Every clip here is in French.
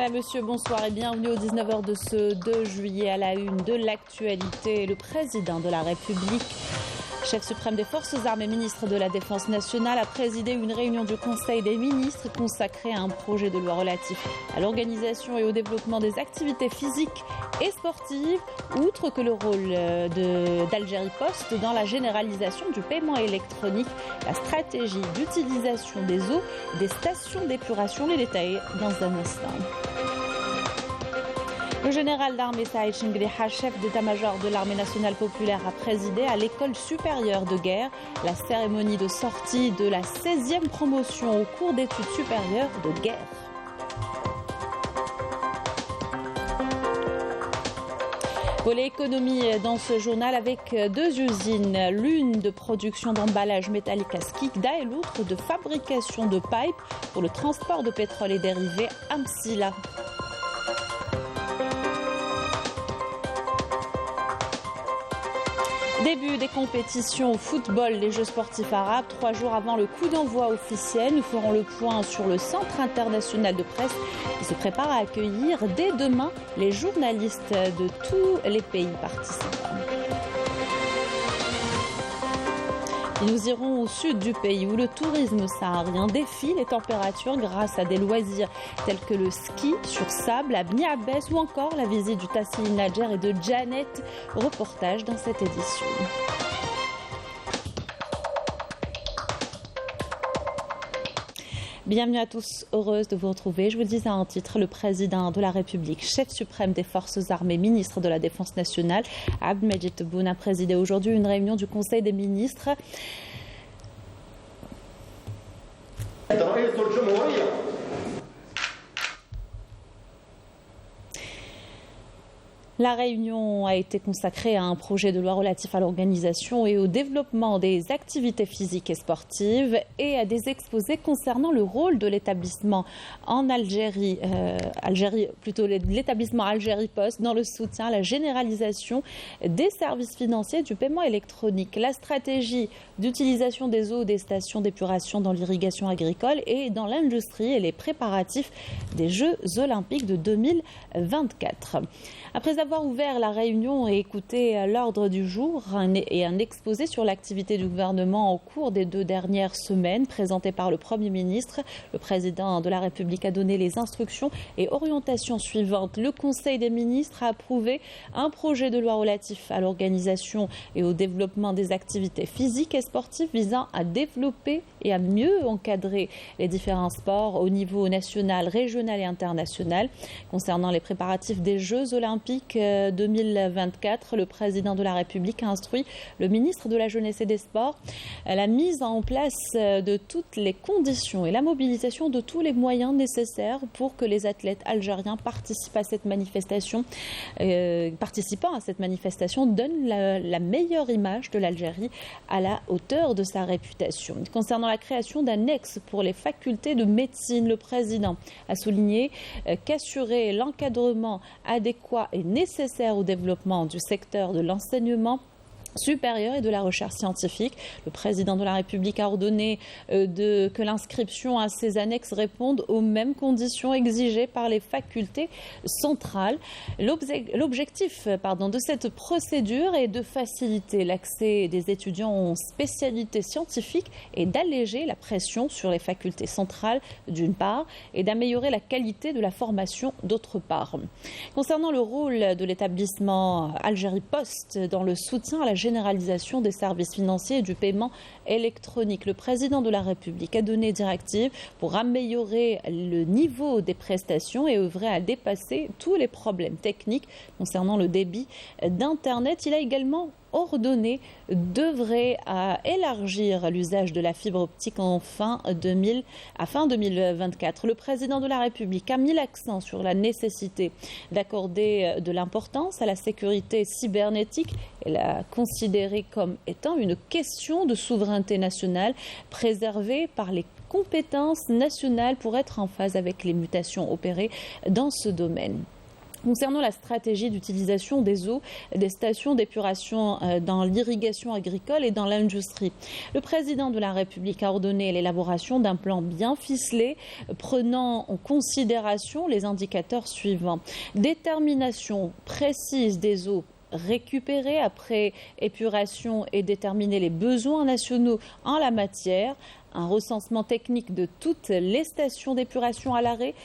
Monsieur, bonsoir et bienvenue au 19h de ce 2 juillet à la une de l'actualité. Le président de la République, chef suprême des forces armées, ministre de la Défense nationale, a présidé une réunion du Conseil des ministres consacrée à un projet de loi relatif à l'organisation et au développement des activités physiques et sportives, outre que le rôle d'Algérie Post dans la généralisation du paiement électronique, la stratégie d'utilisation des eaux, des stations d'épuration. Les détails dans un instant. Le général d'armée Saïd Chengliha, chef d'état-major de l'armée nationale populaire, a présidé à l'école supérieure de guerre la cérémonie de sortie de la 16e promotion au cours d'études supérieures de guerre. Volet économie dans ce journal avec deux usines, l'une de production d'emballage métallique à Skikda et l'autre de fabrication de pipes pour le transport de pétrole et dérivés à Msila. Début des compétitions au football, les Jeux sportifs arabes, 3 jours avant le coup d'envoi officiel. Nous ferons le point sur le Centre international de presse qui se prépare à accueillir dès demain les journalistes de tous les pays participants. Nous irons au sud du pays où le tourisme saharien défie les températures grâce à des loisirs tels que le ski sur sable à Bni Abbès ou encore la visite du Tassili Nadjer et de Janet. Reportage dans cette édition. Bienvenue à tous, heureuse de vous retrouver. Je vous le disais en titre, le président de la République, chef suprême des forces armées, ministre de la Défense nationale, Abdelmajid Tebboune, a présidé aujourd'hui une réunion du Conseil des ministres. La réunion a été consacrée à un projet de loi relatif à l'organisation et au développement des activités physiques et sportives et à des exposés concernant le rôle de l'établissement en Algérie, l'établissement Algérie Post dans le soutien à la généralisation des services financiers du paiement électronique, la stratégie d'utilisation des eaux des stations d'épuration dans l'irrigation agricole et dans l'industrie et les préparatifs des Jeux olympiques de 2024. Après avoir ouvert la réunion et écouté l'ordre du jour et un exposé sur l'activité du gouvernement au cours des 2 dernières semaines présenté par le Premier ministre, le président de la République a donné les instructions et orientations suivantes. Le Conseil des ministres a approuvé un projet de loi relatif à l'organisation et au développement des activités physiques et sportives visant à développer et à mieux encadrer les différents sports au niveau national, régional et international. Concernant les préparatifs des Jeux olympiques 2024, le président de la République a instruit le ministre de la Jeunesse et des Sports la mise en place de toutes les conditions et la mobilisation de tous les moyens nécessaires pour que les athlètes algériens participant à cette manifestation donnent la meilleure image de l'Algérie à la hauteur de sa réputation. Concernant la création d'annexes pour les facultés de médecine, le président a souligné qu'assurer l'encadrement adéquat est nécessaire au développement du secteur de l'enseignement supérieure et de la recherche scientifique. Le président de la République a ordonné que l'inscription à ces annexes réponde aux mêmes conditions exigées par les facultés centrales. L'objectif de cette procédure est de faciliter l'accès des étudiants en spécialités scientifiques et d'alléger la pression sur les facultés centrales d'une part et d'améliorer la qualité de la formation d'autre part. Concernant le rôle de l'établissement Algérie Post dans le soutien à la généralisation des services financiers et du paiement électronique, le président de la République a donné directive pour améliorer le niveau des prestations et œuvrer à dépasser tous les problèmes techniques concernant le débit d'Internet. Il a également ordonné d'œuvrer à élargir l'usage de la fibre optique à fin 2024. Le président de la République a mis l'accent sur la nécessité d'accorder de l'importance à la sécurité cybernétique et l'a considérée comme étant une question de souveraineté nationale préservée par les compétences nationales pour être en phase avec les mutations opérées dans ce domaine. Concernant la stratégie d'utilisation des eaux des stations d'épuration dans l'irrigation agricole et dans l'industrie, le président de la République a ordonné l'élaboration d'un plan bien ficelé prenant en considération les indicateurs suivants. Détermination précise des eaux récupérer après épuration et déterminer les besoins nationaux en la matière, un recensement technique de toutes les stations d'épuration à l'arrêt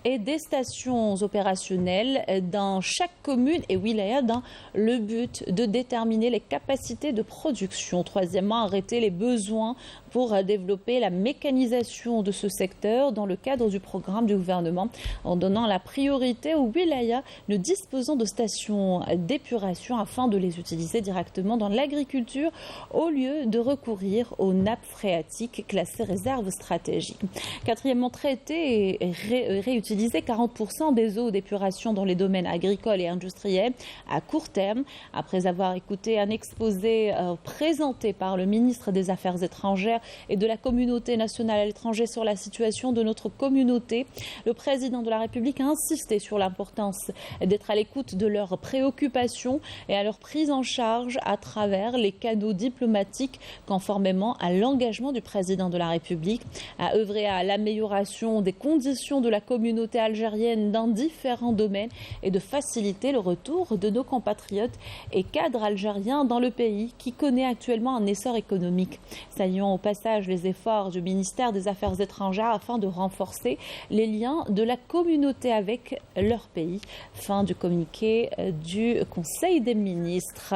et des stations opérationnelles dans chaque commune et wilaya dans le but de déterminer les capacités de production. Troisièmement, arrêter les besoins pour développer la mécanisation de ce secteur dans le cadre du programme du gouvernement en donnant la priorité aux wilayas ne disposant de stations d'épuration afin de les utiliser directement dans l'agriculture au lieu de recourir aux nappes phréatiques classées réserves stratégiques. Quatrièmement, traiter et réutiliser 40% des eaux d'épuration dans les domaines agricoles et industriels à court terme. Après avoir écouté un exposé présenté par le ministre des Affaires étrangères et de la communauté nationale à l'étranger sur la situation de notre communauté, le président de la République a insisté sur l'importance d'être à l'écoute de leurs préoccupations et à leur prise en charge à travers les canaux diplomatiques conformément à l'engagement du président de la République, à œuvrer à l'amélioration des conditions de la communauté algérienne dans différents domaines et de faciliter le retour de nos compatriotes et cadres algériens dans le pays qui connaît actuellement un essor économique. Saluons au passage les efforts du ministère des Affaires étrangères afin de renforcer les liens de la communauté avec leur pays. Fin du communiqué du Conseil des ministres.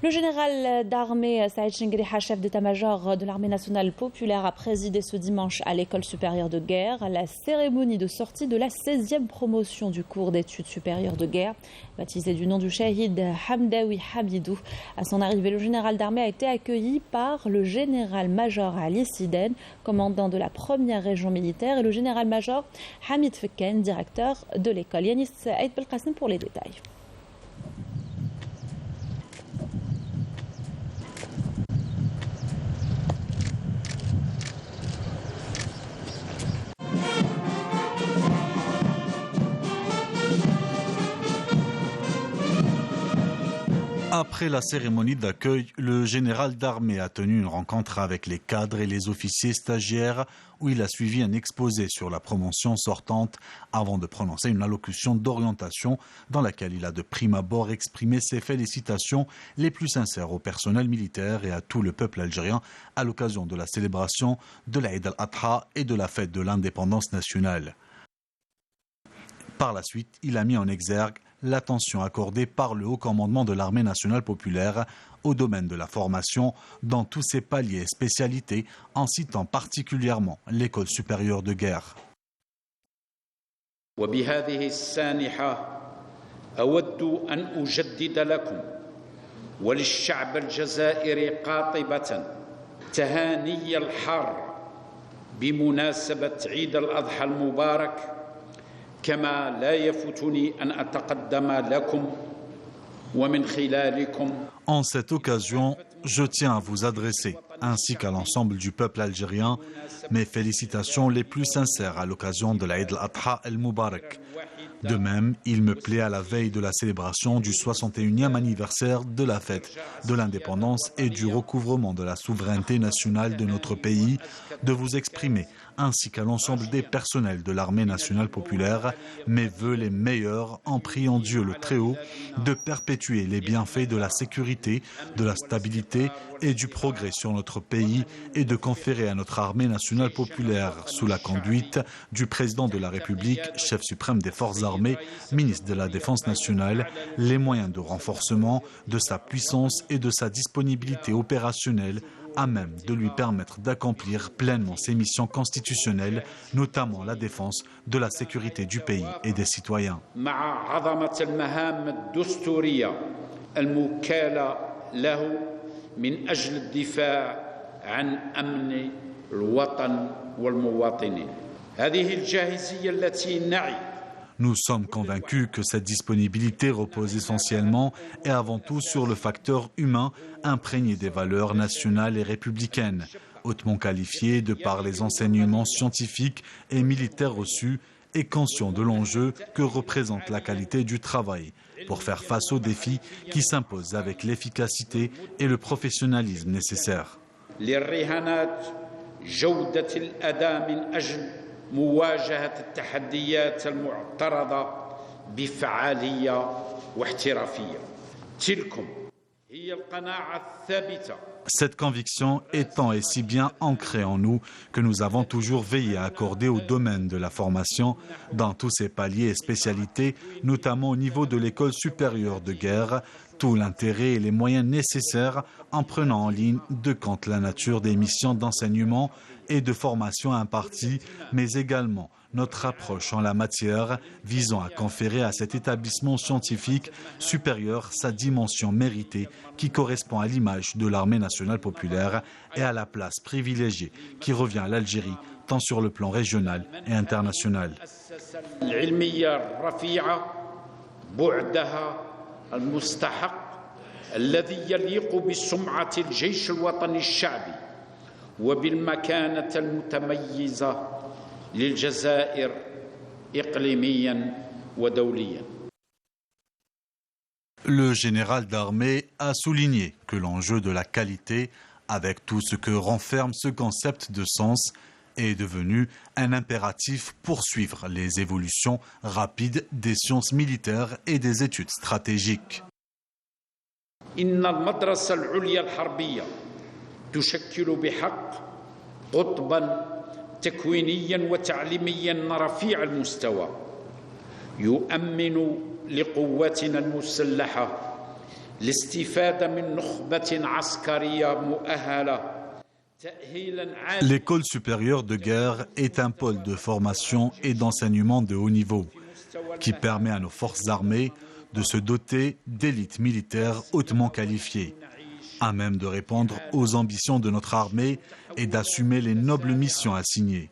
Le général d'armée Saïd Chengriha, chef d'état-major de l'armée nationale populaire, a présidé ce dimanche à l'école supérieure de guerre la cérémonie de sortie de la 16e promotion du cours d'études supérieures de guerre, baptisé du nom du shahid Hamdawi Hamidou. À son arrivée, le général d'armée a été accueilli par le général-major Ali Siden, commandant de la première région militaire, et le général-major Hamid Fekken, directeur de l'école. Yanis Aïd Belkacem pour les détails. Après la cérémonie d'accueil, le général d'armée a tenu une rencontre avec les cadres et les officiers stagiaires où il a suivi un exposé sur la promotion sortante avant de prononcer une allocution d'orientation dans laquelle il a de prime abord exprimé ses félicitations les plus sincères au personnel militaire et à tout le peuple algérien à l'occasion de la célébration de l'Aïd al-Adha et de la fête de l'indépendance nationale. Par la suite, il a mis en exergue l'attention accordée par le haut commandement de l'armée nationale populaire au domaine de la formation dans tous ses paliers et spécialités, en citant particulièrement l'école supérieure de guerre. وبهذه السانحة أود أن أجدد لكم وللشعب الجزائري قاطبة تهاني الحار بمناسبة عيد الأضحى المبارك كما لا يفوتني أن أتقدم لكم ومن خلالكم. En cette occasion, je tiens à vous adresser, ainsi qu'à l'ensemble du peuple algérien, mes félicitations les plus sincères à l'occasion de l'Aïd al-Adha el-Mubarak. De même, il me plaît à la veille de la célébration du 61e anniversaire de la fête de l'indépendance et du recouvrement de la souveraineté nationale de notre pays, de vous exprimer, ainsi qu'à l'ensemble des personnels de l'armée nationale populaire, mes vœux les meilleurs en priant Dieu le Très-Haut de perpétuer les bienfaits de la sécurité, de la stabilité et du progrès sur notre pays et de conférer à notre armée nationale populaire, sous la conduite du président de la République, chef suprême des forces armées, ministre de la Défense nationale, les moyens de renforcement de sa puissance et de sa disponibilité opérationnelle à même de lui permettre d'accomplir pleinement ses missions constitutionnelles, notamment la défense de la sécurité du pays et des citoyens. Nous sommes convaincus que cette disponibilité repose essentiellement et avant tout sur le facteur humain imprégné des valeurs nationales et républicaines, hautement qualifié de par les enseignements scientifiques et militaires reçus est conscient de l'enjeu que représente la qualité du travail pour faire face aux défis qui s'imposent avec l'efficacité et le professionnalisme nécessaires. Cette conviction étant et si bien ancrée en nous que nous avons toujours veillé à accorder au domaine de la formation dans tous ses paliers et spécialités, notamment au niveau de l'école supérieure de guerre, tout l'intérêt et les moyens nécessaires en prenant en ligne de compte la nature des missions d'enseignement et de formation imparties, mais également notre approche en la matière visant à conférer à cet établissement scientifique supérieur sa dimension méritée qui correspond à l'image de l'armée nationale populaire et à la place privilégiée qui revient à l'Algérie tant sur le plan régional et international. Le général d'armée a souligné que l'enjeu de la qualité, avec tout ce que renferme ce concept de sens, est devenu un impératif pour suivre les évolutions rapides des sciences militaires et des études stratégiques. تكوينيا وتعليميا رفيع المستوى يؤمن لقواتنا المسلحة الاستفادة من نخبة عسكرية مؤهلة. L'école supérieure de guerre est un pôle de formation et d'enseignement de haut niveau qui permet à nos forces armées de se doter d'élites militaires hautement qualifiées, à même de répondre aux ambitions de notre armée et d'assumer les nobles missions assignées.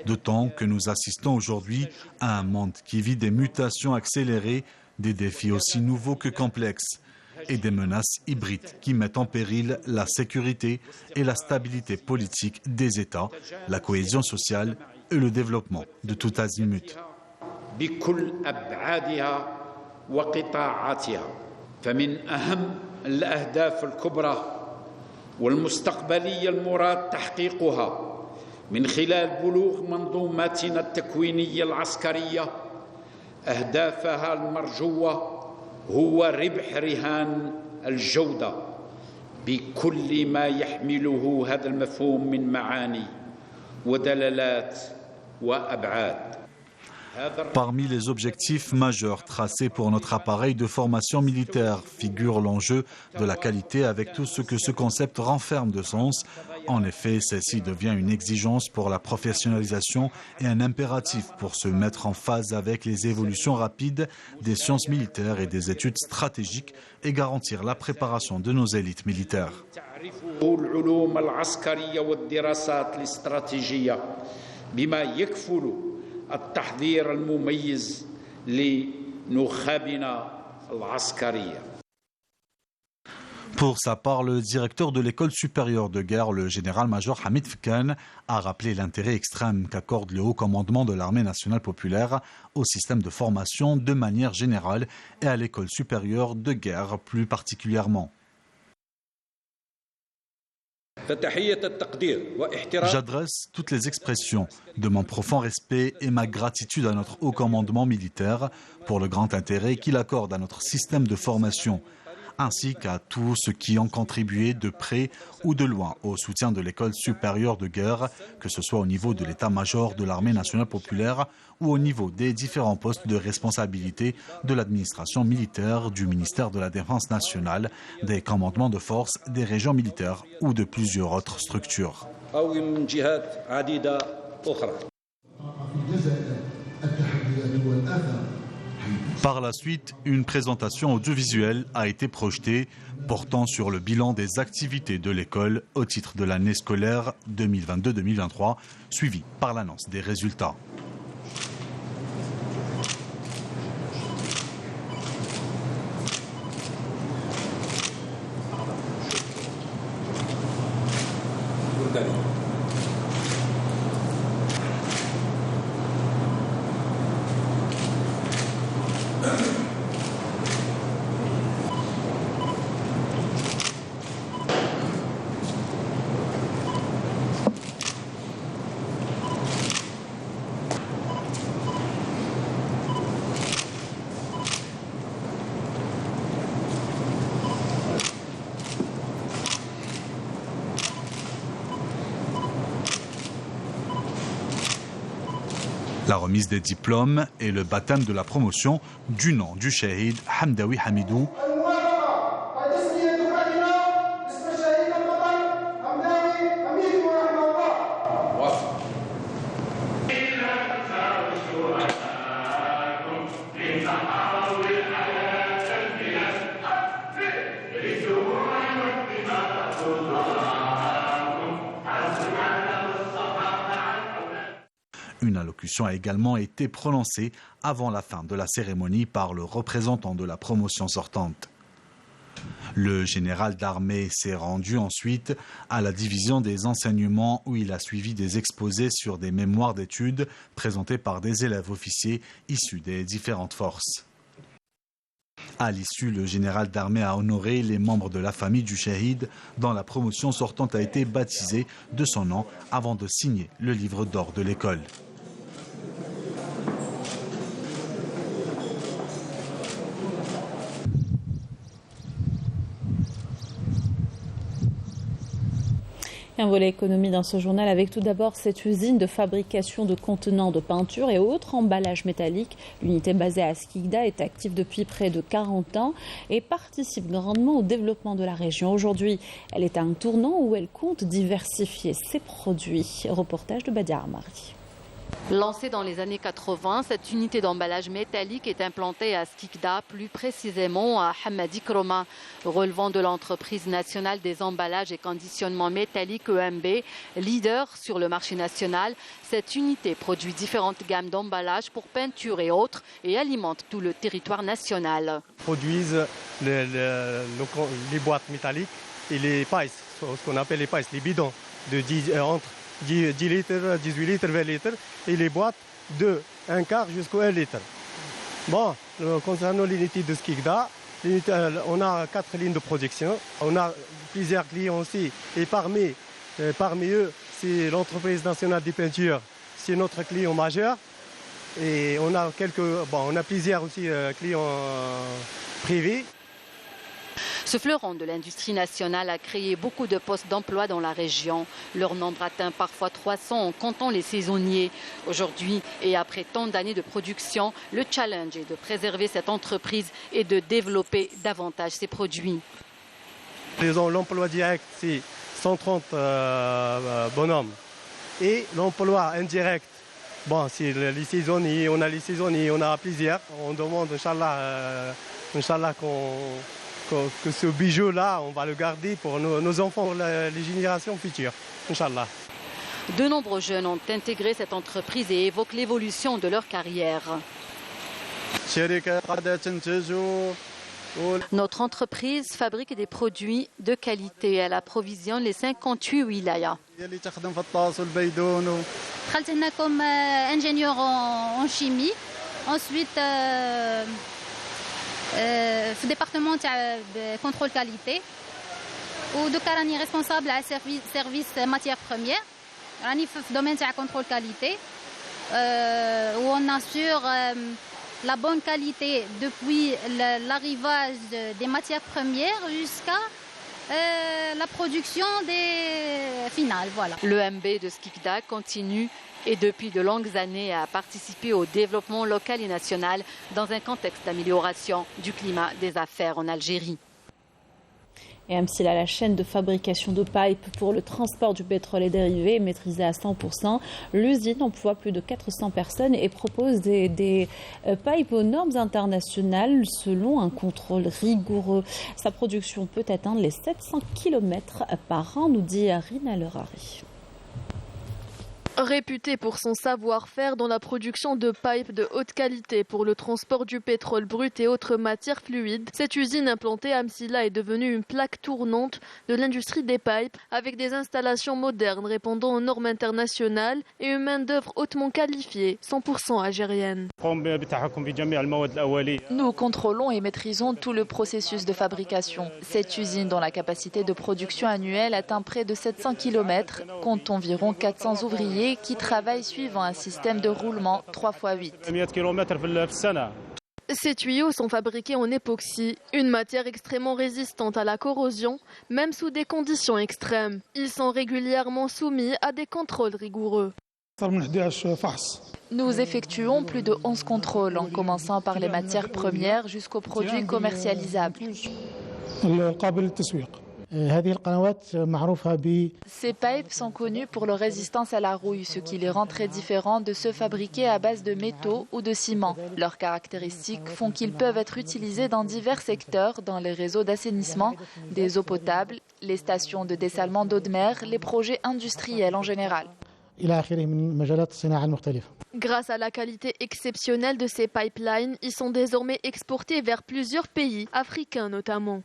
D'autant que nous assistons aujourd'hui à un monde qui vit des mutations accélérées, des défis aussi nouveaux que complexes et des menaces hybrides qui mettent en péril la sécurité et la stabilité politique des États, la cohésion sociale et le développement de tout azimut. الأهداف الكبرى والمستقبلية المراد تحقيقها من خلال بلوغ منظوماتنا التكوينية العسكرية أهدافها المرجوة هو ربح رهان الجودة بكل ما يحمله هذا المفهوم من معاني ودلالات وأبعاد. Parmi les objectifs majeurs tracés pour notre appareil de formation militaire figure l'enjeu de la qualité avec tout ce que ce concept renferme de sens. En effet, celle-ci devient une exigence pour la professionnalisation et un impératif pour se mettre en phase avec les évolutions rapides des sciences militaires et des études stratégiques et garantir la préparation de nos élites militaires. التحضير المميز لنخابنا العسكرية. Pour sa part, le directeur de l'école supérieure de guerre, le général-major Hamid Fkan, a rappelé l'intérêt extrême qu'accorde le haut commandement de l'armée nationale populaire au système de formation de manière générale et à l'école supérieure de guerre plus particulièrement. J'adresse toutes les expressions de mon profond respect et ma gratitude à notre haut commandement militaire pour le grand intérêt qu'il accorde à notre système de formation, ainsi qu'à tous ceux qui ont contribué de près ou de loin au soutien de l'école supérieure de guerre, que ce soit au niveau de l'état-major de l'armée nationale populaire ou au niveau des différents postes de responsabilité de l'administration militaire, du ministère de la Défense nationale, des commandements de force, des régions militaires ou de plusieurs autres structures. Par la suite, une présentation audiovisuelle a été projetée portant sur le bilan des activités de l'école au titre de l'année scolaire 2022-2023, suivie par l'annonce des résultats. La remise des diplômes et le baptême de la promotion du nom du Shahid Hamdawi Hamidou. Une allocution a également été prononcée avant la fin de la cérémonie par le représentant de la promotion sortante. Le général d'armée s'est rendu ensuite à la division des enseignements où il a suivi des exposés sur des mémoires d'études présentés par des élèves officiers issus des différentes forces. À l'issue, le général d'armée a honoré les membres de la famille du Shahid dont la promotion sortante a été baptisée de son nom avant de signer le livre d'or de l'école. Un volet économie dans ce journal avec tout d'abord cette usine de fabrication de contenants de peinture et autres emballages métalliques. L'unité basée à Skikda est active depuis près de 40 ans et participe grandement au développement de la région. Aujourd'hui, elle est à un tournant où elle compte diversifier ses produits. Reportage de Badia Armari. Lancée dans les années 80, cette unité d'emballage métallique est implantée à Skikda, plus précisément à Hamadi Kroma, relevant de l'entreprise nationale des emballages et conditionnements métalliques EMB, leader sur le marché national. Cette unité produit différentes gammes d'emballages pour peinture et autres et alimente tout le territoire national. Produisent les boîtes métalliques et les pailles, ce qu'on appelle les pailles, les bidons de 10 litres, 18 litres, 20 litres et les boîtes de 1 quart jusqu'au 1 litre. Bon, concernant l'unité de Skikda, on a 4 lignes de production. On a plusieurs clients aussi et parmi eux, c'est l'entreprise nationale des peintures. C'est notre client majeur et on a plusieurs aussi clients privés. Ce fleuron de l'industrie nationale a créé beaucoup de postes d'emploi dans la région. Leur nombre atteint parfois 300 en comptant les saisonniers. Aujourd'hui, et après tant d'années de production, le challenge est de préserver cette entreprise et de développer davantage ses produits. L'emploi direct, c'est 130 bonhommes. Et l'emploi indirect, bon, c'est les saisonniers, on a les saisonniers, on a plusieurs. On demande, Inch'Allah, que ce bijou-là, on va le garder pour nos enfants, pour les générations futures, Inch'Allah. De nombreux jeunes ont intégré cette entreprise et évoquent l'évolution de leur carrière. Notre entreprise fabrique des produits de qualité. Elle approvisionne les 58 wilayas. comme ingénieur en chimie. Ensuite, في département de contrôle qualité ودوك راني responsable à service matières premières راني في domaine de contrôle qualité où on assure la bonne qualité depuis l'arrivage des matières premières jusqu'à la production des finales. Voilà. L'EMB de Skikda continue et depuis de longues années a participé au développement local et national dans un contexte d'amélioration du climat des affaires en Algérie. Et Amsila, la chaîne de fabrication de pipes pour le transport du pétrole et dérivés est maîtrisée à 100%. L'usine emploie plus de 400 personnes et propose des pipes aux normes internationales selon un contrôle rigoureux. Sa production peut atteindre les 700 km par an, nous dit Rina Lerari. Réputée pour son savoir-faire dans la production de pipes de haute qualité pour le transport du pétrole brut et autres matières fluides, cette usine implantée à Amsila est devenue une plaque tournante de l'industrie des pipes avec des installations modernes répondant aux normes internationales et une main-d'œuvre hautement qualifiée, 100% algérienne. Nous contrôlons et maîtrisons tout le processus de fabrication. Cette usine, dont la capacité de production annuelle atteint près de 700 km, compte environ 400 ouvriers qui travaillent suivant un système de roulement 3x8. Ces tuyaux sont fabriqués en époxy, une matière extrêmement résistante à la corrosion, même sous des conditions extrêmes. Ils sont régulièrement soumis à des contrôles rigoureux. Nous effectuons plus de 11 contrôles, en commençant par les matières premières jusqu'aux produits commercialisables. Ces pipes sont connus pour leur résistance à la rouille, ce qui les rend très différents de ceux fabriqués à base de métaux ou de ciment. Leurs caractéristiques font qu'ils peuvent être utilisés dans divers secteurs, dans les réseaux d'assainissement, des eaux potables, les stations de dessalement d'eau de mer, les projets industriels en général. Grâce à la qualité exceptionnelle de ces pipelines, ils sont désormais exportés vers plusieurs pays, africains notamment.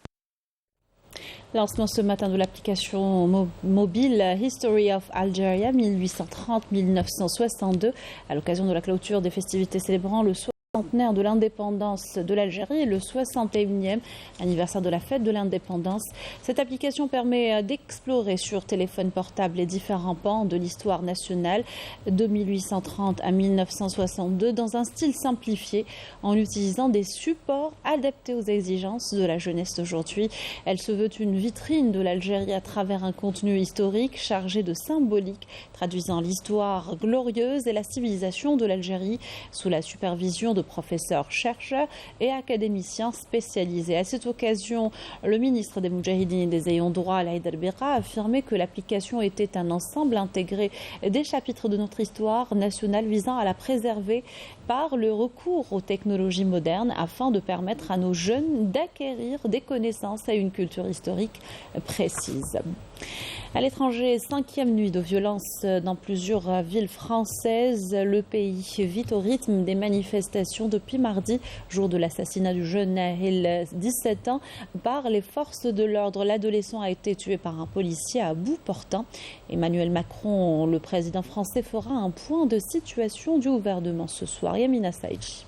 Lancement ce matin de l'application mobile History of Algeria 1830-1962 à l'occasion de la clôture des festivités célébrant le centenaire de l'indépendance de l'Algérie et le 61e anniversaire de la fête de l'indépendance. Cette application permet d'explorer sur téléphone portable les différents pans de l'histoire nationale de 1830 à 1962 dans un style simplifié en utilisant des supports adaptés aux exigences de la jeunesse d'aujourd'hui. Elle se veut une vitrine de l'Algérie à travers un contenu historique chargé de symbolique traduisant l'histoire glorieuse et la civilisation de l'Algérie sous la supervision de professeurs, chercheurs et académiciens spécialisés. À cette occasion, le ministre des Moudjahidines et des ayants droit, Laïd El-Bira, a affirmé que l'application était un ensemble intégré des chapitres de notre histoire nationale visant à la préserver par le recours aux technologies modernes afin de permettre à nos jeunes d'acquérir des connaissances et une culture historique précise. À l'étranger, 5e nuit de violence dans plusieurs villes françaises. Le pays vit au rythme des manifestations depuis mardi, jour de l'assassinat du jeune Nahel, 17 ans, par les forces de l'ordre. L'adolescent a été tué par un policier à bout portant. Emmanuel Macron, le président français, fera un point de situation du gouvernement ce soir. Yamina Saïdji.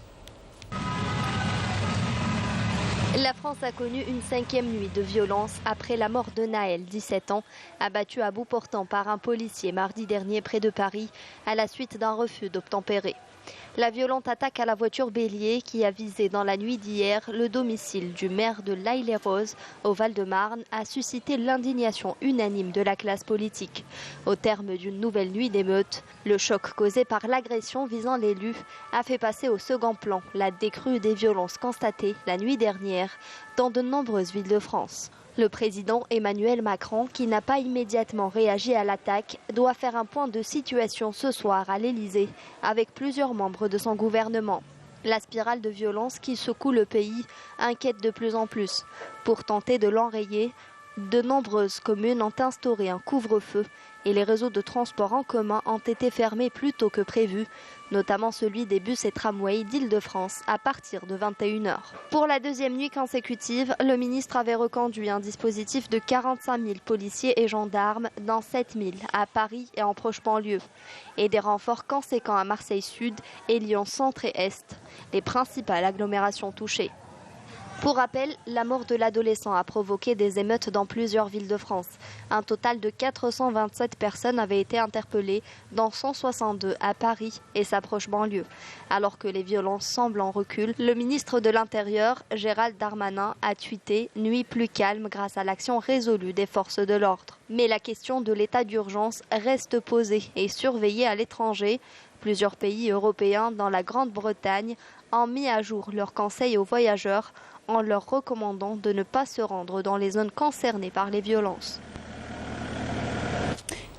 La France a connu une 5e nuit de violence après la mort de Nahel, 17 ans, abattu à bout portant par un policier mardi dernier près de Paris à la suite d'un refus d'obtempérer. La violente attaque à la voiture bélier qui a visé dans la nuit d'hier le domicile du maire de l'Aille-les-Roses au Val-de-Marne a suscité l'indignation unanime de la classe politique. Au terme d'une nouvelle nuit d'émeutes, le choc causé par l'agression visant l'élu a fait passer au second plan la décrue des violences constatées la nuit dernière dans de nombreuses villes de France. Le président Emmanuel Macron, qui n'a pas immédiatement réagi à l'attaque, doit faire un point de situation ce soir à l'Elysée avec plusieurs membres de son gouvernement. La spirale de violence qui secoue le pays inquiète de plus en plus. Pour tenter de l'enrayer, de nombreuses communes ont instauré un couvre-feu et les réseaux de transport en commun ont été fermés plus tôt que prévu, notamment celui des bus et tramways d'Île-de-France à partir de 21h. Pour la 2e nuit consécutive, le ministre avait reconduit un dispositif de 45 000 policiers et gendarmes dans 7 000 à Paris et en proche banlieue, et des renforts conséquents à Marseille Sud et Lyon Centre et Est, les principales agglomérations touchées. Pour rappel, la mort de l'adolescent a provoqué des émeutes dans plusieurs villes de France. Un total de 427 personnes avaient été interpellées, dont 162 à Paris et sa proche banlieue. Alors que les violences semblent en recul, le ministre de l'Intérieur, Gérald Darmanin, a tweeté « Nuit plus calme grâce à l'action résolue des forces de l'ordre ». Mais la question de l'état d'urgence reste posée et surveillée à l'étranger. Plusieurs pays européens, dont la Grande-Bretagne, ont mis à jour leurs conseils aux voyageurs en leur recommandant de ne pas se rendre dans les zones concernées par les violences.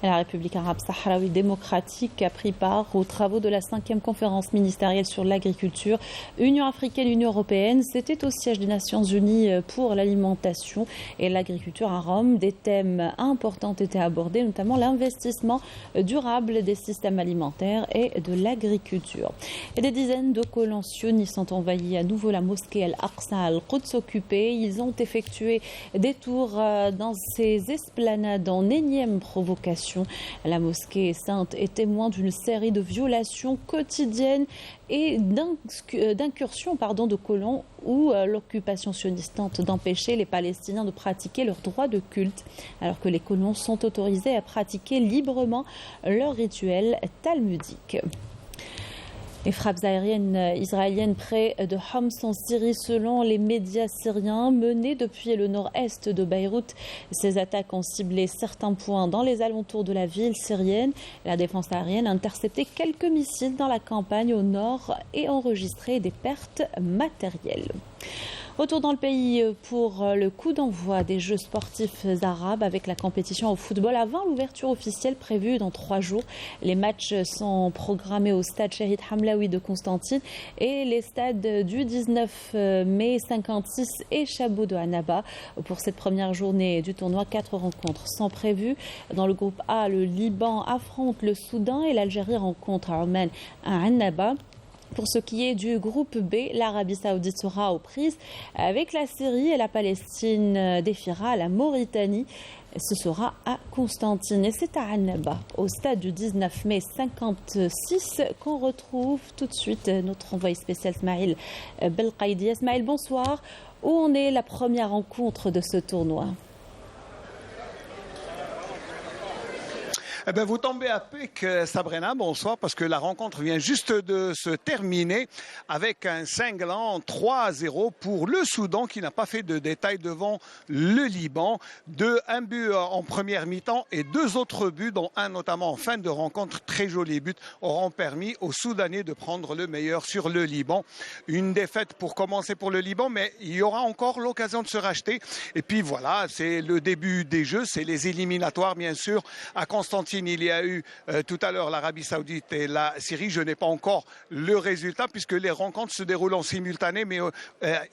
La République arabe sahraoui démocratique a pris part aux travaux de la 5e conférence ministérielle sur l'agriculture. Union africaine, Union européenne, c'était au siège des Nations Unies pour l'alimentation et l'agriculture à Rome. Des thèmes importants étaient abordés, notamment l'investissement durable des systèmes alimentaires et de l'agriculture. Et des dizaines de colons sionistes ont envahi à nouveau la mosquée Al-Aqsa al-Quds occupée. Ils ont effectué des tours dans ces esplanades en énième provocation. La mosquée sainte est témoin d'une série de violations quotidiennes et d'incursions de colons où l'occupation sioniste tente d'empêcher les Palestiniens de pratiquer leur droit de culte alors que les colons sont autorisés à pratiquer librement leurs rituels talmudiques. Les frappes aériennes israéliennes près de Homs en Syrie, selon les médias syriens, menées depuis le nord-est de Beyrouth. Ces attaques ont ciblé certains points dans les alentours de la ville syrienne. La défense aérienne a intercepté quelques missiles dans la campagne au nord et enregistré des pertes matérielles. Retour dans le pays pour le coup d'envoi des Jeux sportifs arabes avec la compétition au football avant l'ouverture officielle prévue dans 3 jours. Les matchs sont programmés au stade Shahid Hamlaoui de Constantine et les stades du 19 mai 56 et Chabot de Annaba. Pour cette première journée du tournoi, 4 rencontres sont prévues. Dans le groupe A, le Liban affronte le Soudan et l'Algérie rencontre Oman à Annaba. Pour ce qui est du groupe B, l'Arabie Saoudite sera aux prises avec la Syrie et la Palestine défiera la Mauritanie. Ce sera à Constantine et c'est à Annaba, au stade du 19 mai 56, qu'on retrouve tout de suite notre envoyé spécial Smaïl Belkaïdi. Smaïl, bonsoir. Où en est la première rencontre de ce tournoi ? Eh bien, vous tombez à pic, Sabrina, bonsoir, parce que la rencontre vient juste de se terminer avec un cinglant 3-0 pour le Soudan qui n'a pas fait de détails devant le Liban. Un but en première mi-temps et 2 autres buts, dont un notamment en fin de rencontre. Très joli but, auront permis aux Soudanais de prendre le meilleur sur le Liban. Une défaite pour commencer pour le Liban, mais il y aura encore l'occasion de se racheter. Et puis voilà, c'est le début des Jeux, c'est les éliminatoires, bien sûr, à Constantine. Il y a eu tout à l'heure l'Arabie Saoudite et la Syrie. Je n'ai pas encore le résultat puisque les rencontres se déroulent en simultané. Mais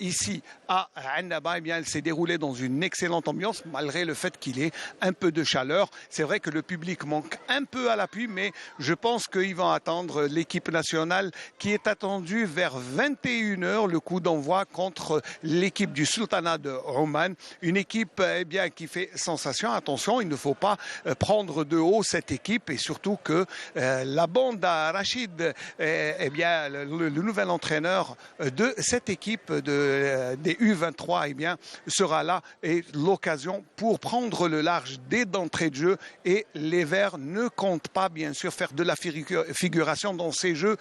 ici, à Annaba, eh bien, elle s'est déroulée dans une excellente ambiance malgré le fait qu'il y ait un peu de chaleur. C'est vrai que le public manque un peu à l'appui, mais je pense qu'ils vont attendre l'équipe nationale qui est attendue vers 21h, le coup d'envoi contre l'équipe du Sultanat de Oman. Une équipe eh bien, qui fait sensation. Attention, il ne faut pas prendre de haut cette équipe et surtout que la bande à Rachid, eh bien, le nouvel entraîneur de cette équipe des U23 eh bien, sera là et l'occasion pour prendre le large dès d'entrée de jeu et les Verts ne comptent pas bien sûr faire de la figuration dans ces Jeux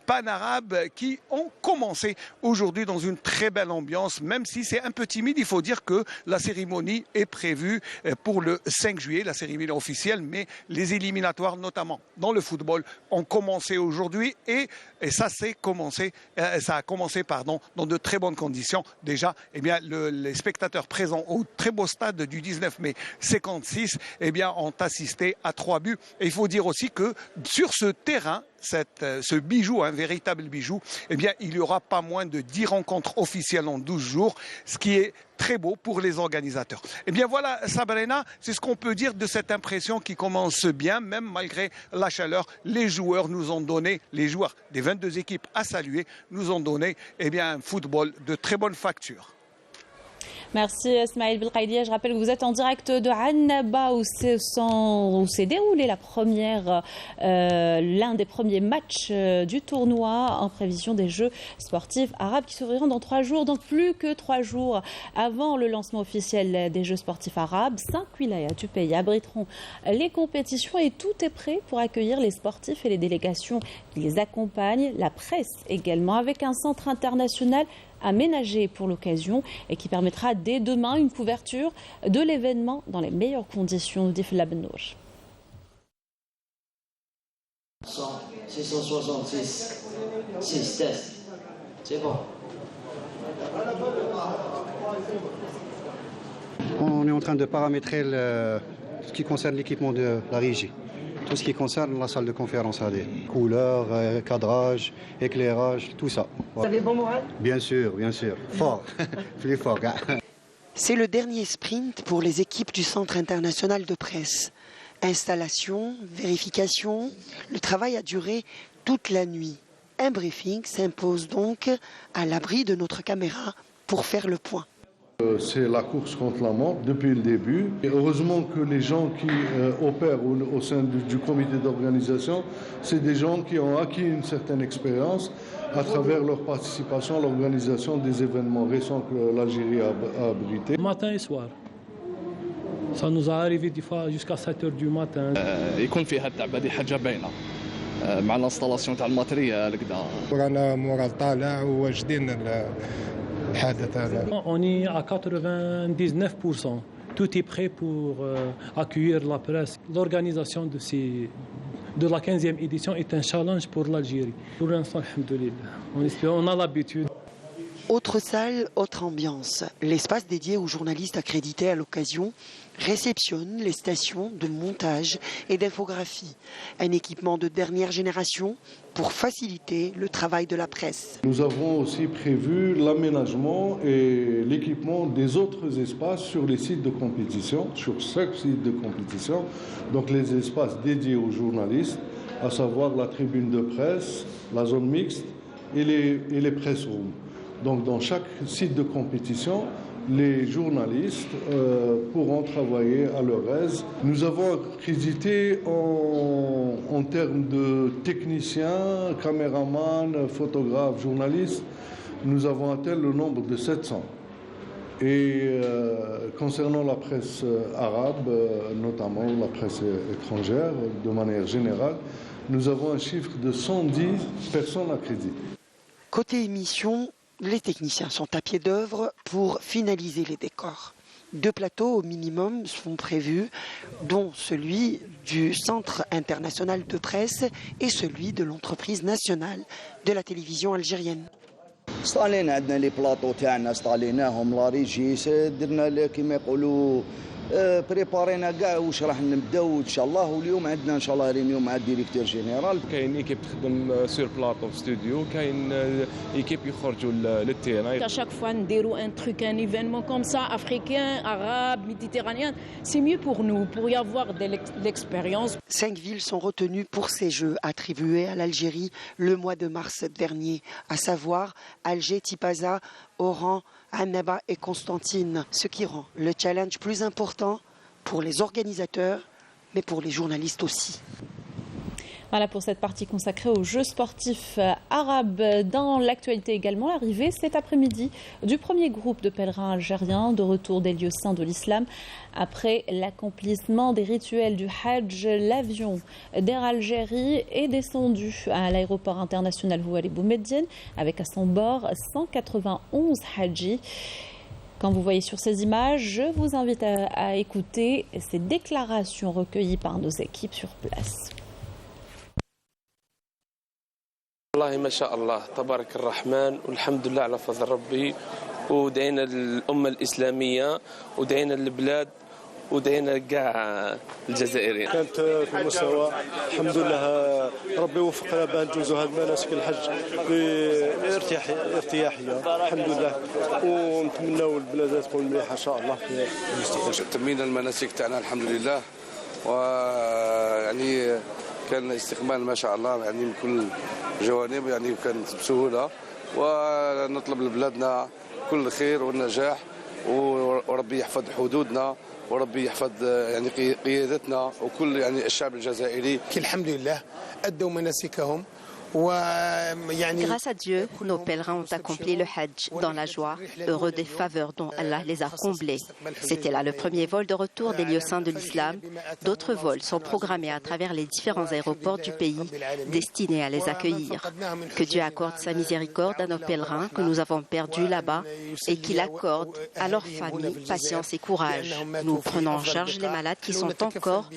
panarabes qui ont commencé aujourd'hui dans une très belle ambiance, même si c'est un peu timide. Il faut dire que la cérémonie est prévue pour le 5 juillet, la cérémonie officielle, mais les éliminatoires, notamment dans le football, ont commencé aujourd'hui et ça a commencé dans de très bonnes conditions. Déjà, eh bien, les spectateurs présents au très beau stade du 19 mai 56 eh bien, ont assisté à 3 buts. Et il faut dire aussi que sur ce terrain, ce bijou, un véritable bijou, eh bien, il y aura pas moins de 10 rencontres officielles en 12 jours, ce qui est très beau pour les organisateurs. Eh bien voilà, Sabrina, c'est ce qu'on peut dire de cette impression qui commence bien, même malgré la chaleur. Les joueurs nous ont donné, les joueurs des 22 équipes à saluer, nous ont donné eh bien, un football de très bonne facture. Merci Smaïl Belkaïdi. Je rappelle que vous êtes en direct de Annaba où s'est déroulé l'un des premiers matchs du tournoi en prévision des Jeux sportifs arabes qui s'ouvriront dans 3 jours. Donc plus que 3 jours avant le lancement officiel des Jeux sportifs arabes, 5 wilayas du pays abriteront les compétitions et tout est prêt pour accueillir les sportifs et les délégations qui les accompagnent, la presse également, avec un centre international aménagé pour l'occasion et qui permettra dès demain une couverture de l'événement dans les meilleures conditions d'Ifla Benour. 666, 6 tests, c'est bon. On est en train de paramétrer ce qui concerne l'équipement de la régie. Tout ce qui concerne la salle de conférence AD. Couleurs, cadrage, éclairage, tout ça. Vous avez bon moral ? Bien sûr. Fort. Plus fort. C'est le dernier sprint pour les équipes du Centre international de presse. Installation, vérification, le travail a duré toute la nuit. Un briefing s'impose donc à l'abri de notre caméra pour faire le point. C'est la course contre la mort depuis le début. Et heureusement que les gens qui opèrent au sein du comité d'organisation, c'est des gens qui ont acquis une certaine expérience à travers leur participation à l'organisation des événements récents que l'Algérie a abrités. Matin et soir. Ça nous a arrivé des fois jusqu'à 7h du matin. يكون فيها التعب هذه حاجة باينة مع الانستالاسيون تاع الماتريال هكذا. رانا مورال طالع واجدين الحدث هذا. On est à 99%. Tout est prêt pour accueillir la presse. L'organisation de la 15e édition est un challenge pour l'Algérie. Pour l'instant, alhamdoulilah, on a l'habitude. Autre salle, autre ambiance. L'espace dédié aux journalistes accrédités à l'occasion réceptionne les stations de montage et d'infographie. Un équipement de dernière génération pour faciliter le travail de la presse. Nous avons aussi prévu l'aménagement et l'équipement des autres espaces sur les sites de compétition, sur chaque site de compétition. Donc les espaces dédiés aux journalistes, à savoir la tribune de presse, la zone mixte et les press rooms. Donc dans chaque site de compétition, les journalistes pourront travailler à leur aise. Nous avons accrédité en termes de techniciens, caméramans, photographes, journalistes, nous avons atteint le nombre de 700. Et concernant la presse arabe, notamment la presse étrangère, de manière générale, nous avons un chiffre de 110 personnes accréditées. Côté émission, les techniciens sont à pied d'œuvre pour finaliser les décors. 2 plateaux au minimum sont prévus, dont celui du Centre international de presse et celui de l'entreprise nationale de la télévision algérienne. استعلينا عندنا لي بلاطو تاعنا استعليناهم لا ريجيس درنا كيما يقولوا بريبارينا كاع واش راح نبداو ان شاء الله واليوم عندنا ان شاء الله رينيون مع الديريكتور جينيرال. كاين ايكيب تخدم سور بلاطو في ستوديو كاين ايكيب يخرجوا للتيران. À chaque fois نديرو un truc un événement comme ça africain, arabe, méditerranéen, c'est mieux pour nous pour y avoir de l'expérience. 5 villes sont retenues pour ces Jeux attribués à l'Algérie le mois de mars dernier, à savoir Alger, Tipaza, Oran, Annaba et Constantine, ce qui rend le challenge plus important pour les organisateurs, mais pour les journalistes aussi. Voilà pour cette partie consacrée aux Jeux sportifs arabes. Dans l'actualité également, l'arrivée cet après-midi du premier groupe de pèlerins algériens de retour des lieux saints de l'islam. Après l'accomplissement des rituels du Hajj, l'avion d'Air Algérie est descendu à l'aéroport international Houari Boumediene avec à son bord 191 Hajjis. Quand vous voyez sur ces images, je vous invite à écouter ces déclarations recueillies par nos équipes sur place. والله ما شاء الله تبارك الرحمن والحمد لله على فضل ربي ودعينا للأمة الإسلامية ودعينا للبلاد ودعينا كاع الجزائريين. كانت في المستوى الحمد لله ربي وفقنا بان نجوزوا هذه المناسك الحج بارتياحيه الحمد لله ونتمنوا البلاد تكون مليحه ان شاء الله في المستقبل. تمينا المناسك تاعنا الحمد لله ويعني كان استقبال ما شاء الله يعني من كل الجوانب يعني كانت بسهوله ونطلب لبلادنا كل الخير والنجاح وربي يحفظ حدودنا وربي يحفظ يعني قيادتنا وكل يعني الشعب الجزائري. الحمد لله أدوا مناسكهم. Grâce à Dieu, nos pèlerins ont accompli le Hajj dans la joie, heureux des faveurs dont Allah les a comblés. C'était là le premier vol de retour des lieux saints de l'islam. D'autres vols sont programmés à travers les différents aéroports du pays, destinés à les accueillir. Que Dieu accorde sa miséricorde à nos pèlerins que nous avons perdus là-bas et qu'il accorde à leurs familles patience et courage. Nous prenons en charge les malades qui sont encore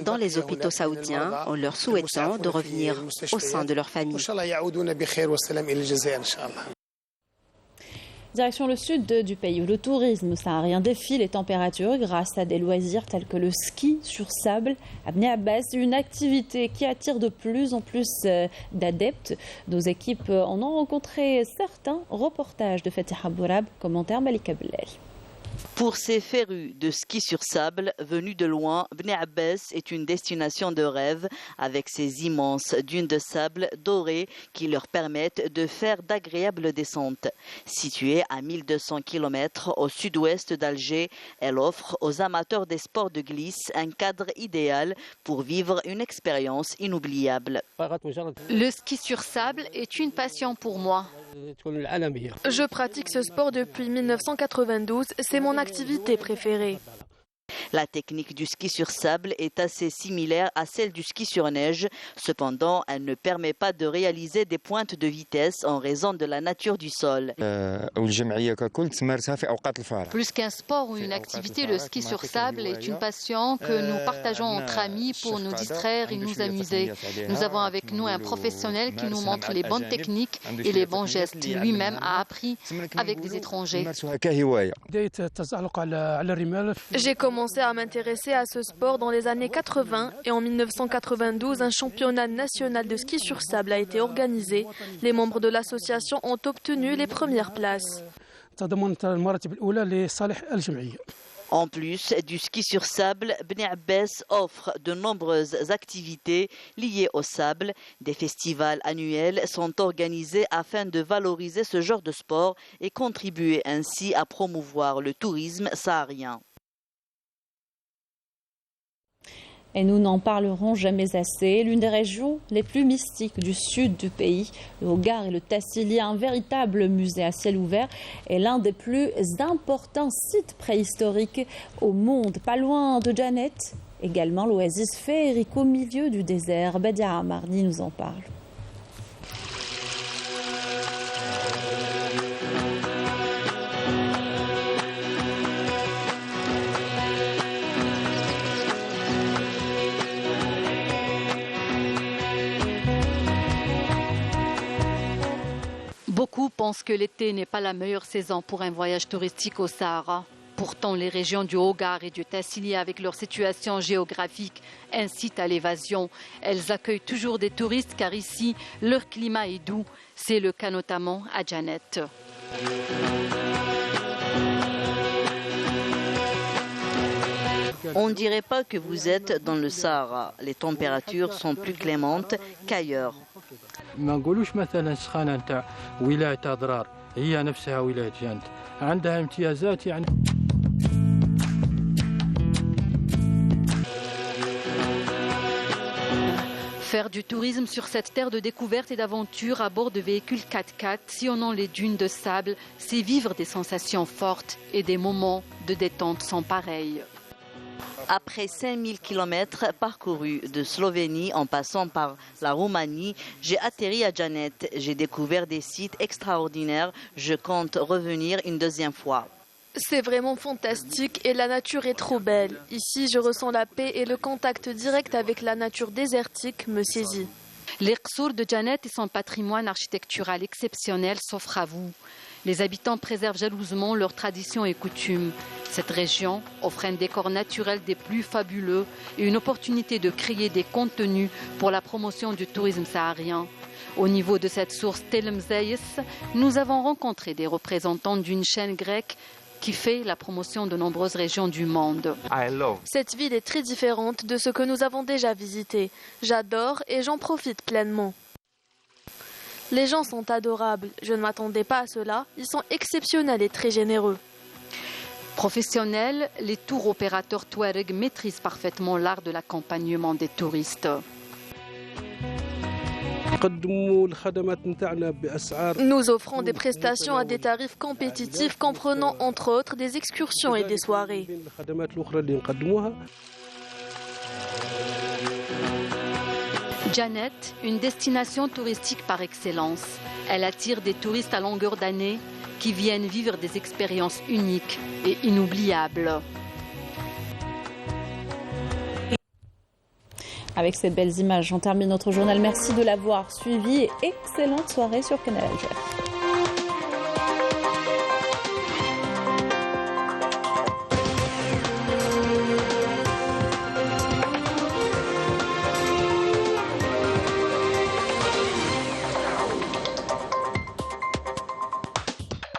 dans les hôpitaux saoudiens en leur souhaitant de revenir au sein de leur famille. Direction le sud du pays où le tourisme saharien défie les températures grâce à des loisirs tels que le ski sur sable. À Bni Abbas, une activité qui attire de plus en plus d'adeptes. Nos équipes en ont rencontré certains. Reportage de Fatih Abourab, commentaire Malika Bellali. Pour ces férus de ski sur sable venus de loin, Bni Abbas est une destination de rêve avec ses immenses dunes de sable dorées qui leur permettent de faire d'agréables descentes. Située à 1200 km au sud-ouest d'Alger, elle offre aux amateurs des sports de glisse un cadre idéal pour vivre une expérience inoubliable. Le ski sur sable est une passion pour moi. Je pratique ce sport depuis 1992, c'est mon activité préférée. La technique du ski sur sable est assez similaire à celle du ski sur neige. Cependant, elle ne permet pas de réaliser des pointes de vitesse en raison de la nature du sol. Plus qu'un sport ou une activité, le ski sur sable est une passion que nous partageons entre amis pour nous distraire et nous amuser. Nous avons avec nous un professionnel qui nous montre les bonnes techniques et les bons gestes. Lui-même a appris avec des étrangers. J'ai commencé à m'intéresser à ce sport dans les années 80 et en 1992, un championnat national de ski sur sable a été organisé. Les membres de l'association ont obtenu les premières places. En plus du ski sur sable, Bni Abbas offre de nombreuses activités liées au sable. Des festivals annuels sont organisés afin de valoriser ce genre de sport et contribuer ainsi à promouvoir le tourisme saharien. Et nous n'en parlerons jamais assez. L'une des régions les plus mystiques du sud du pays, le Hogar et le Tassili, un véritable musée à ciel ouvert, est l'un des plus importants sites préhistoriques au monde. Pas loin de Janet, également l'oasis féerique au milieu du désert. Badia Amardi nous en parle. Beaucoup pensent que l'été n'est pas la meilleure saison pour un voyage touristique au Sahara. Pourtant, les régions du Hogar et du Tassili, avec leur situation géographique, incitent à l'évasion. Elles accueillent toujours des touristes car ici, leur climat est doux. C'est le cas notamment à Janet. On ne dirait pas que vous êtes dans le Sahara. Les températures sont plus clémentes qu'ailleurs. ما نقولوش مثلا سخانه نتاع ولايه اضرار هي نفسها ولايه جانت عندها امتيازات يعني. Faire du tourisme sur cette terre de découverte et d'aventure à bord de véhicules 4x4 sillonnant les dunes de sable, c'est vivre des sensations fortes et des moments de détente sans pareil. Après 5000 km parcourus de Slovénie en passant par la Roumanie, j'ai atterri à Janet. J'ai découvert des sites extraordinaires. Je compte revenir une deuxième fois. C'est vraiment fantastique et la nature est trop belle. Ici, je ressens la paix et le contact direct avec la nature désertique me saisit. Les qsours de Janet et son patrimoine architectural exceptionnel s'offrent à vous. Les habitants préservent jalousement leurs traditions et coutumes. Cette région offre un décor naturel des plus fabuleux et une opportunité de créer des contenus pour la promotion du tourisme saharien. Au niveau de cette source Tel Mzaïs, nous avons rencontré des représentants d'une chaîne grecque qui fait la promotion de nombreuses régions du monde. Cette ville est très différente de ce que nous avons déjà visité. J'adore et j'en profite pleinement. Les gens sont adorables. Je ne m'attendais pas à cela. Ils sont exceptionnels et très généreux. Professionnels, les tours opérateurs Touareg maîtrisent parfaitement l'art de l'accompagnement des touristes. Nous offrons des prestations à des tarifs compétitifs comprenant entre autres des excursions et des soirées. Janet, une destination touristique par excellence. Elle attire des touristes à longueur d'année qui viennent vivre des expériences uniques et inoubliables. Avec ces belles images, on termine notre journal. Merci de l'avoir suivi et excellente soirée sur Canal Alger.